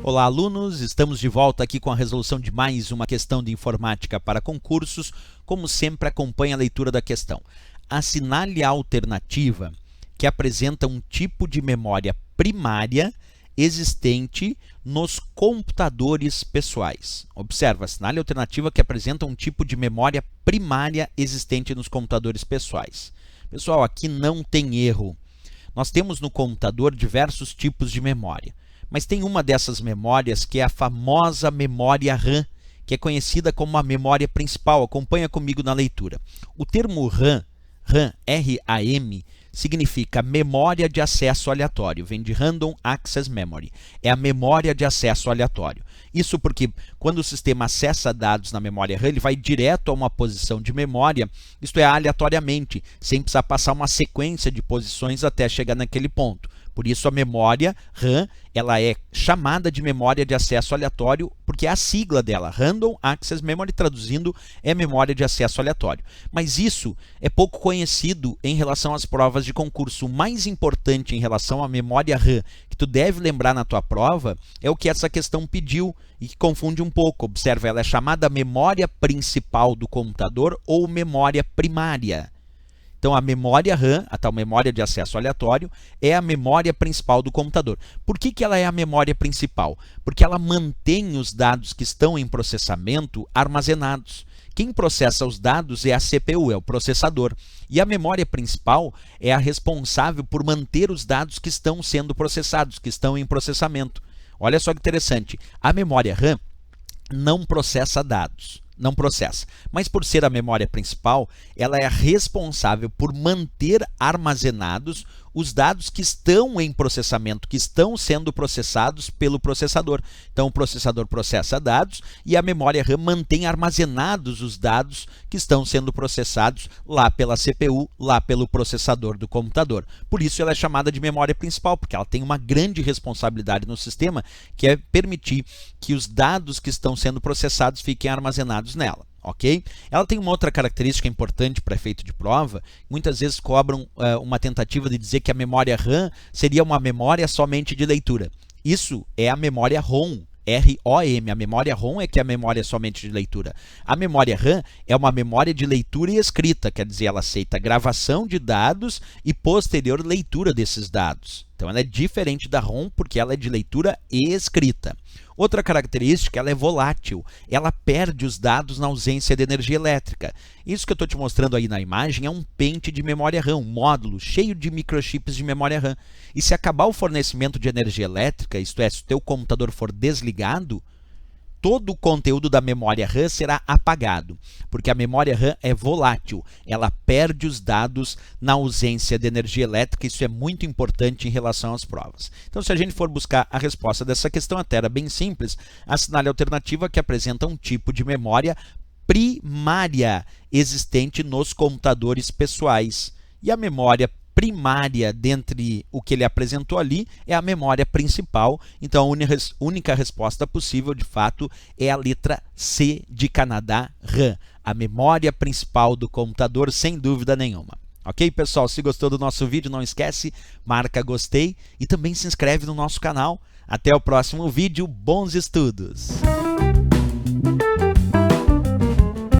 Olá, alunos! Estamos de volta aqui com a resolução de mais uma questão de informática para concursos. Como sempre, acompanhe a leitura da questão. Assinale a alternativa que apresenta um tipo de memória primária existente nos computadores pessoais. Observa, assinale a alternativa que apresenta um tipo de memória primária existente nos computadores pessoais. Pessoal, aqui não tem erro. Nós temos no computador diversos tipos de memória, mas tem uma dessas memórias que é a famosa memória RAM, que é conhecida como a memória principal. Acompanha comigo na leitura. O termo RAM, RAM, significa memória de acesso aleatório, vem de Random Access Memory, é a memória de acesso aleatório. Isso porque quando o sistema acessa dados na memória RAM, ele vai direto a uma posição de memória, isto é, aleatoriamente, sem precisar passar uma sequência de posições até chegar naquele ponto. Por isso a memória RAM, ela é chamada de memória de acesso aleatório, porque é a sigla dela, Random Access Memory, traduzindo, é memória de acesso aleatório. Mas isso é pouco conhecido em relação às provas de concurso. O mais importante em relação à memória RAM, que tu deve lembrar na tua prova, é o que essa questão pediu e que confunde um pouco. Observa, ela é chamada memória principal do computador ou memória primária. Então, a memória RAM, a tal memória de acesso aleatório, é a memória principal do computador. Por que ela é a memória principal? Porque ela mantém os dados que estão em processamento armazenados. Quem processa os dados é a CPU, é o processador. E a memória principal é a responsável por manter os dados que estão sendo processados, que estão em processamento. Olha só que interessante, a memória RAM não processa dados. Não processa. Mas por ser a memória principal, ela é responsável por manter armazenados os dados que estão em processamento, que estão sendo processados pelo processador. Então, o processador processa dados e a memória RAM mantém armazenados os dados que estão sendo processados lá pela CPU, lá pelo processador do computador. Por isso, ela é chamada de memória principal, porque ela tem uma grande responsabilidade no sistema, que é permitir que os dados que estão sendo processados fiquem armazenados nela. Ok? Ela tem uma outra característica importante para efeito de prova. Muitas vezes cobram uma tentativa de dizer que a memória RAM seria uma memória somente de leitura. Isso é a memória ROM. ROM, a memória ROM é que é a memória somente de leitura. A memória RAM é uma memória de leitura e escrita, quer dizer, ela aceita gravação de dados e posterior leitura desses dados. Então, ela é diferente da ROM porque ela é de leitura e escrita. Outra característica, ela é volátil, ela perde os dados na ausência de energia elétrica. Isso que eu estou te mostrando aí na imagem é um pente de memória RAM, um módulo cheio de microchips de memória RAM. E se acabar o fornecimento de energia elétrica, isto é, se o teu computador for desligado, todo o conteúdo da memória RAM será apagado, porque a memória RAM é volátil, ela perde os dados na ausência de energia elétrica. Isso é muito importante em relação às provas. Então, se a gente for buscar a resposta dessa questão, até era bem simples, assinale a alternativa que apresenta um tipo de memória primária existente nos computadores pessoais. E a memória primária dentre o que ele apresentou ali é a memória principal. Então, a única resposta possível, de fato, é a letra C de Canadá, RAM. A memória principal do computador, sem dúvida nenhuma. Ok, pessoal? Se gostou do nosso vídeo, não esquece, marca gostei e também se inscreve no nosso canal. Até o próximo vídeo. Bons estudos!